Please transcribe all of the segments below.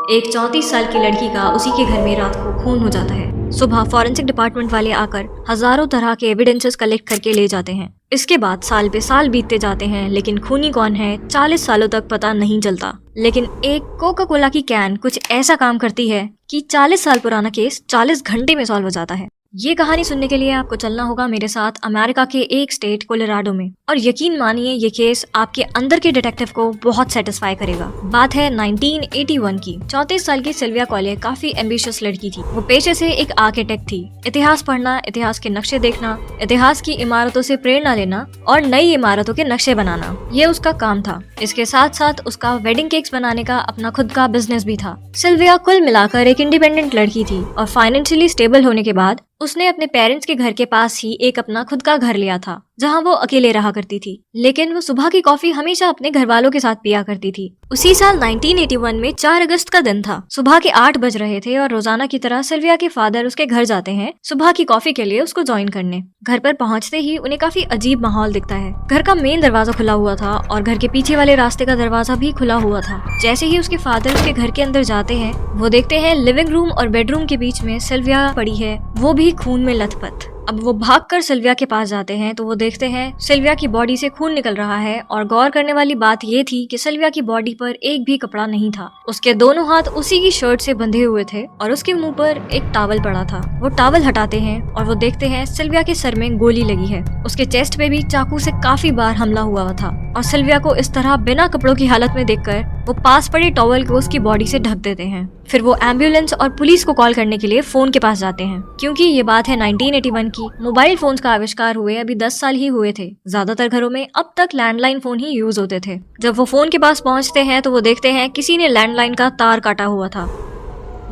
एक 34 साल की लड़की का उसी के घर में रात को खून हो जाता है। सुबह फॉरेंसिक डिपार्टमेंट वाले आकर हजारों तरह के एविडेंसेस कलेक्ट करके ले जाते हैं। इसके बाद साल पे साल बीतते जाते हैं, लेकिन खूनी कौन है 40 सालों तक पता नहीं चलता। लेकिन एक कोका कोला की कैन कुछ ऐसा काम करती है कि 40 साल पुराना केस 40 घंटे में सॉल्व हो जाता है। ये कहानी सुनने के लिए आपको चलना होगा मेरे साथ अमेरिका के एक स्टेट कोलोराडो में, और यकीन मानिए ये केस आपके अंदर के डिटेक्टिव को बहुत सेटिस्फाई करेगा। बात है 1981 की। 34 साल की सिल्विया कॉले काफी एम्बिशियस लड़की थी। वो पेशे से एक आर्किटेक्ट थी। इतिहास पढ़ना, इतिहास के नक्शे देखना, इतिहास की इमारतों से प्रेरणा लेना और नई इमारतों के नक्शे बनाना, ये उसका काम था। इसके साथ साथ उसका वेडिंग केक्स बनाने का अपना खुद का बिजनेस भी था। सिल्विया कुल मिलाकर एक इंडिपेंडेंट लड़की थी और फाइनेंशियली स्टेबल होने के बाद उसने अपने पेरेंट्स के घर के पास ही एक अपना खुद का घर लिया था, जहां वो अकेले रहा करती थी। लेकिन वो सुबह की कॉफी हमेशा अपने घर वालों के साथ पिया करती थी। उसी साल 1981 में 4 अगस्त का दिन था। सुबह के 8 बज रहे थे और रोजाना की तरह सिल्विया के फादर उसके घर जाते हैं सुबह की कॉफी के लिए उसको ज्वाइन करने। घर पर पहुंचते ही उन्हें काफी अजीब माहौल दिखता है। घर का मेन दरवाजा खुला हुआ था और घर के पीछे वाले रास्ते का दरवाजा भी खुला हुआ था। जैसे ही उसके फादर उसके घर के अंदर जाते हैं, वो देखते हैं लिविंग रूम और बेडरूम के बीच में सिल्विया पड़ी है, वो भी खून में लथपथ। अब वो भागकर सिल्विया के पास जाते हैं तो वो देखते हैं सिल्विया की बॉडी से खून निकल रहा है। और गौर करने वाली बात ये थी कि सिल्विया की बॉडी पर एक भी कपड़ा नहीं था। उसके दोनों हाथ उसी की शर्ट से बंधे हुए थे और उसके मुंह पर एक टॉवल पड़ा था। वो टॉवल हटाते हैं और वो देखते हैं सिल्विया के सर में गोली लगी है। उसके चेस्ट पे भी चाकू से काफी बार हमला हुआ था। और सिल्विया को इस तरह बिना कपड़ों की हालत में देखकर वो पास पड़े टॉवल को उसकी बॉडी से ढक देते हैं। फिर वो एम्बुलेंस और पुलिस को कॉल करने के लिए फोन के पास जाते हैं। क्योंकि ये बात है 1981 की। मोबाइल फोन्स का आविष्कार हुए अभी 10 साल ही हुए थे। ज्यादातर घरों में अब तक लैंडलाइन फोन ही यूज होते थे। जब वो फोन के पास पहुंचते हैं तो वो देखते हैं किसी ने लैंडलाइन का तार काटा हुआ था।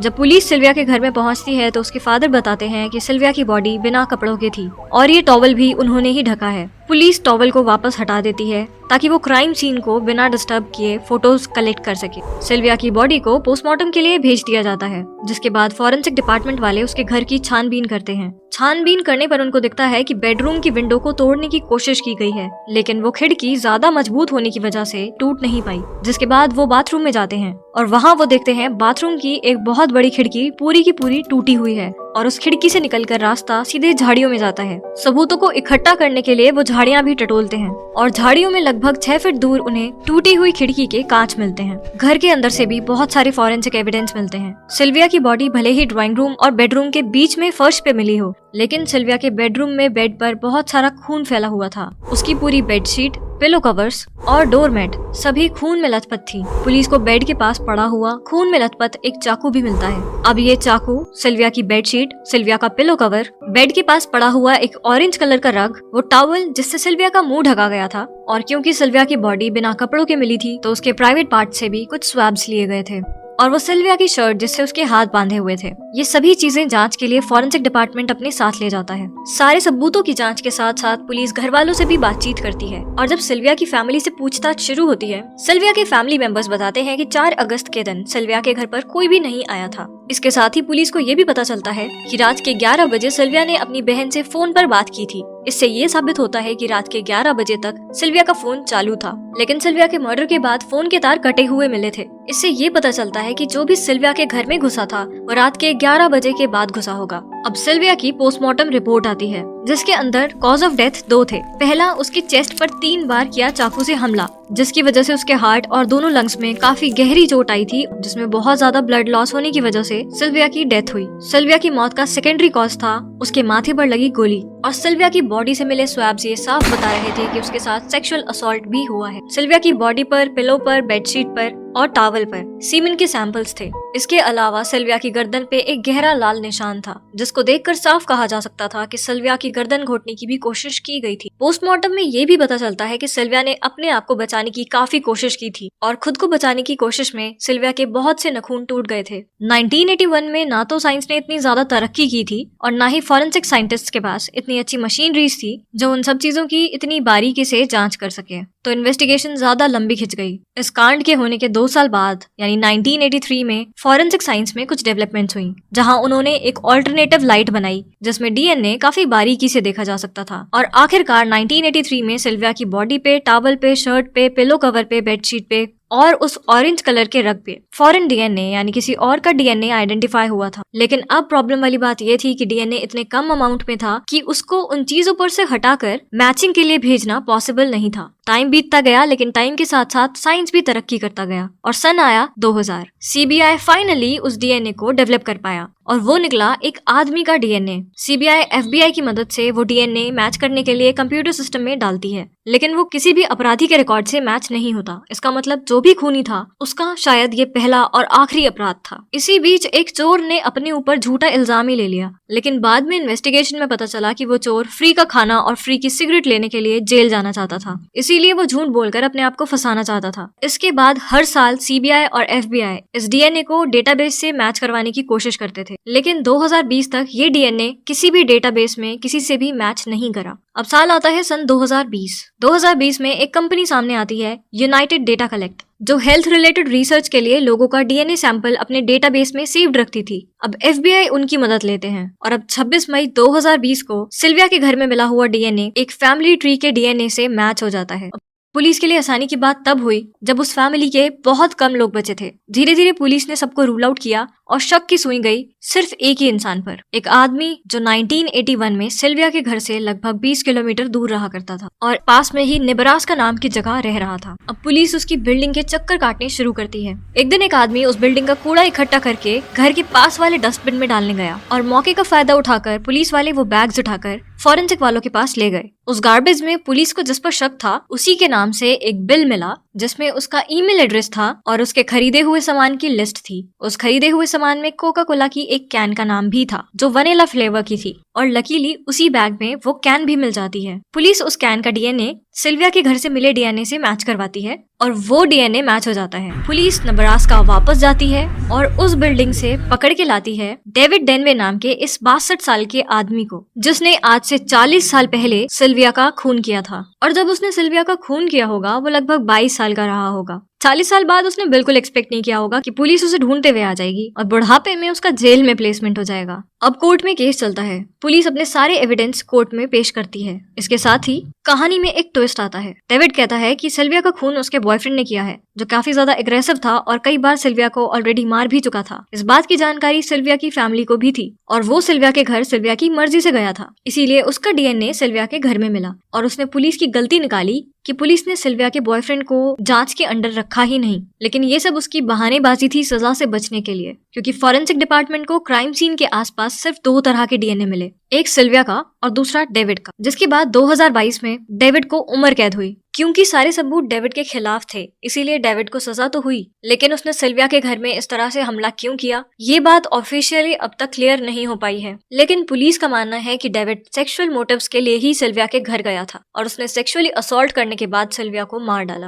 जब पुलिस सिल्विया के घर में पहुंचती है तो उसके फादर बताते हैं कि सिल्विया की बॉडी बिना कपड़ों की थी और ये टॉवल भी उन्होंने ही ढका है। पुलिस टॉवल को वापस हटा देती है ताकि वो क्राइम सीन को बिना डिस्टर्ब किए फोटोज कलेक्ट कर सके। सिल्विया की बॉडी को पोस्टमार्टम के लिए भेज दिया जाता है, जिसके बाद फॉरेंसिक डिपार्टमेंट वाले उसके घर की छानबीन करते हैं। छानबीन करने पर उनको दिखता है कि बेडरूम की विंडो को तोड़ने की कोशिश की गई है, लेकिन वो खिड़की ज्यादा मजबूत होने की वजह से टूट नहीं पाई। जिसके बाद वो बाथरूम में जाते हैं और वहाँ वो देखते हैं बाथरूम की एक बहुत बड़ी खिड़की पूरी की पूरी टूटी हुई है और उस खिड़की से निकलकर रास्ता सीधे झाड़ियों में जाता है। सबूतों को इकट्ठा करने के लिए वो झाड़ियां भी टटोलते हैं और झाड़ियों में लगभग 6 फीट दूर उन्हें टूटी हुई खिड़की के कांच मिलते हैं। घर के अंदर से भी बहुत सारे फॉरेंसिक एविडेंस मिलते हैं। सिल्विया की बॉडी भले ही ड्राइंग रूम और बेडरूम के बीच में फर्श पे मिली हो, लेकिन सिल्विया के बेडरूम में बेड पर बहुत सारा खून फैला हुआ था। उसकी पूरी बेडशीट, पिलो कवर्स और डोरमेट सभी खून में लथपथ थी। पुलिस को बेड के पास पड़ा हुआ खून में लथपथ एक चाकू भी मिलता है। अब ये चाकू, सिल्विया की बेडशीट, सिल्विया का पिलो कवर, बेड के पास पड़ा हुआ एक ऑरेंज कलर का रग, वो टॉवल जिससे सिल्विया का मुंह ढका गया था, और क्योंकि सिल्विया की बॉडी बिना कपड़ों के मिली थी तो उसके प्राइवेट पार्ट से भी कुछ स्वैब्स लिए गए थे, और वो सिल्विया की शर्ट जिससे उसके हाथ बांधे हुए थे। ये सभी चीजें जांच के लिए फॉरेंसिक डिपार्टमेंट अपने साथ ले जाता है। सारे सबूतों की जांच के साथ साथ पुलिस घर वालों से भी बातचीत करती है और जब सिल्विया की फैमिली से पूछताछ शुरू होती है, सिल्विया के फैमिली मेंबर्स बताते हैं कि 4 अगस्त के दिन सिल्विया के घर पर कोई भी नहीं आया था। इसके साथ ही पुलिस को ये भी पता चलता है कि रात के 11 बजे सिल्विया ने अपनी बहन से फोन पर बात की थी। इससे ये साबित होता है कि रात के 11 बजे तक सिल्विया का फोन चालू था, लेकिन सिल्विया के मर्डर के बाद फोन के तार कटे हुए मिले थे। इससे ये पता चलता है कि जो भी सिल्विया के घर में घुसा था वो रात के 11 बजे के बाद घुसा होगा। अब सिल्विया की पोस्टमार्टम रिपोर्ट आती है, जिसके अंदर कॉज ऑफ डेथ 2 थे। पहला, उसकी चेस्ट पर 3 बार किया चाकू से हमला, जिसकी वजह से उसके हार्ट और दोनों लंग्स में काफी गहरी चोट आई थी, जिसमें बहुत ज्यादा ब्लड लॉस होने की वजह से सिल्विया की डेथ हुई। सिल्विया की मौत का सेकेंडरी कॉज था उसके माथे पर लगी गोली, और सिल्विया की बॉडी से मिले स्वैब्स ये साफ बता रहे थे कि उसके साथ सेक्सुअल असॉल्ट भी हुआ है। सिल्विया की बॉडी पर, पिलो पर, बेडशीट पर और टॉवल पर सीमेन के सैंपल्स थे। इसके अलावा सिल्विया की गर्दन पे एक गहरा लाल निशान था, जिसको देखकर साफ कहा जा सकता था कि सिल्विया की गर्दन घोटने की भी कोशिश की गई थी। पोस्टमार्टम में ये भी पता चलता है कि सिल्विया ने अपने आप को बचाने की काफी कोशिश की थी और खुद को बचाने की कोशिश में सिल्विया के बहुत से नखून टूट गए थे। 1981 में ना तो साइंस ने इतनी ज्यादा तरक्की की थी और ना ही फॉरेंसिक साइंटिस्ट के पास इतनी अच्छी मशीनरीज थी जो उन सब चीजों की इतनी बारीकी से जांच कर सके। तो इन्वेस्टिगेशन ज्यादा लंबी खिंच गई। इस कांड के होने के 2 साल बाद यानी 1983 में फॉरेंसिक साइंस में कुछ डेवलपमेंट्स हुई, जहां उन्होंने एक ऑल्टरनेटिव लाइट बनाई जिसमें डीएनए काफी बारीकी से देखा जा सकता था। और आखिरकार 1983 में सिल्विया की बॉडी पे, टॉवल पे, शर्ट पे, पिलो कवर पे, बेडशीट पे और उस ऑरेंज कलर के रग पे फॉरेन डीएनए यानी किसी और का डीएनए आइडेंटिफाई हुआ था। लेकिन अब प्रॉब्लम वाली बात ये थी कि डीएनए इतने कम अमाउंट में था कि उसको उन चीजों पर से हटाकर मैचिंग के लिए भेजना पॉसिबल नहीं था। टाइम बीतता गया, लेकिन टाइम के साथ साथ साइंस भी तरक्की करता गया और सन आया 2000। सीबीआई फाइनली उस डीएनए को डेवलप कर पाया और वो निकला एक आदमी का डीएनए। सीबीआई एफबीआई की मदद से वो डीएनए मैच करने के लिए कंप्यूटर सिस्टम में डालती है, लेकिन वो किसी भी अपराधी के रिकॉर्ड से मैच नहीं होता। इसका मतलब जो भी खूनी था उसका शायद ये पहला और आखिरी अपराध था। इसी बीच एक चोर ने अपने ऊपर झूठा इल्जाम ही ले लिया, लेकिन बाद में इन्वेस्टिगेशन में पता चला कि वो चोर फ्री का खाना और फ्री की सिगरेट लेने के लिए जेल जाना चाहता था, इसीलिए वो झूठ बोलकर अपने आप को फंसाना चाहता था। इसके बाद हर साल सीबीआई और एफबीआई इस डीएनए को डेटाबेस से मैच करवाने की कोशिश करते थे, लेकिन 2020 तक ये डीएनए किसी भी डेटाबेस में किसी से भी मैच नहीं करा। अब साल आता है सन 2020। 2020 में एक कंपनी सामने आती है, यूनाइटेड डेटा कलेक्ट, जो हेल्थ रिलेटेड रिसर्च के लिए लोगों का डीएनए सैंपल अपने डेटाबेस में सेव्ड रखती थी। अब एफबीआई उनकी मदद लेते हैं और अब 26 मई 2020 को सिल्विया के घर में मिला हुआ डीएनए एक फैमिली ट्री के डीएनए से मैच हो जाता है। पुलिस के लिए आसानी की बात तब हुई जब उस फैमिली के बहुत कम लोग बचे थे। धीरे धीरे पुलिस ने सबको रूल आउट किया और शक की सुई गई सिर्फ एक ही इंसान पर, एक आदमी जो 1981 में सिल्विया के घर से लगभग 20 किलोमीटर दूर रहा करता था और पास में ही नेब्रास्का नाम की जगह रह रहा था। अब पुलिस उसकी बिल्डिंग के चक्कर काटने शुरू करती है। एक दिन एक आदमी उस बिल्डिंग का कूड़ा इकट्ठा करके घर के पास वाले डस्टबिन में डालने गया और मौके का फायदा उठाकर पुलिस वाले वो बैग्स उठाकर फॉरेंसिक वालों के पास ले गए। उस गार्बेज में पुलिस को जिस पर शक था उसी के नाम से एक बिल मिला जिसमें उसका ईमेल एड्रेस था और उसके खरीदे हुए सामान की लिस्ट थी। उस खरीदे हुए सामान में कोका कोला की एक कैन का नाम भी था जो वनीला फ्लेवर की थी और लकीली उसी बैग में वो कैन भी मिल जाती है। पुलिस उस कैन का डीएनए सिल्विया के घर से मिले डीएनए से मैच करवाती है और वो डीएनए मैच हो जाता है। पुलिस नेब्रास्का वापस जाती है और उस बिल्डिंग से पकड़ के लाती है डेविड डेनवे नाम के इस 62 साल के आदमी को, जिसने आज से 40 साल पहले सिल्विया का खून किया था। और जब उसने सिल्विया का खून किया होगा वो लगभग 22 साल का रहा होगा। 40 साल बाद उसने बिल्कुल एक्सपेक्ट नहीं किया होगा कि पुलिस उसे ढूंढते हुए आ जाएगी और बुढ़ापे में उसका जेल में प्लेसमेंट हो जाएगा। अब कोर्ट में केस चलता है। पुलिस अपने सारे एविडेंस कोर्ट में पेश करती है। इसके साथ ही कहानी में एक ट्विस्ट आता है। डेविड कहता है कि सिल्विया का खून उसके बॉयफ्रेंड ने किया है, जो काफी ज्यादा एग्रेसिव था और कई बार सिल्विया को ऑलरेडी मार भी चुका था। इस बात की जानकारी सिल्विया की फैमिली को भी थी और वो सिल्विया के घर सिल्विया की मर्जी से गया था, इसीलिए उसका डीएनए सिल्विया के घर में मिला। और उसने पुलिस की गलती निकाली कि पुलिस ने सिल्विया के बॉयफ्रेंड को जांच के अंडर रखा ही नहीं, लेकिन ये सब उसकी बहानेबाजी थी सजा से बचने के लिए, क्योंकि फॉरेंसिक डिपार्टमेंट को क्राइम सीन के आसपास सिर्फ 2 तरह के डीएनए मिले, एक सिल्विया का और दूसरा डेविड का। जिसके बाद 2022 में डेविड को उम्र कैद हुई। क्योंकि सारे सबूत डेविड के खिलाफ थे, इसीलिए डेविड को सजा तो हुई, लेकिन उसने सिल्विया के घर में इस तरह से हमला क्यों किया ये बात ऑफिशियली अब तक क्लियर नहीं हो पाई है। लेकिन पुलिस का मानना है कि डेविड सेक्सुअल मोटिव्स के लिए ही सिल्विया के घर गया था और उसने सेक्सुअली असॉल्ट करने के बाद सिल्विया को मार डाला।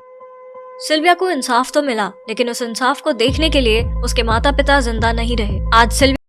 सिल्विया को इंसाफ तो मिला, लेकिन उस इंसाफ को देखने के लिए उसके माता पिता जिंदा नहीं रहे। आज सिल्विया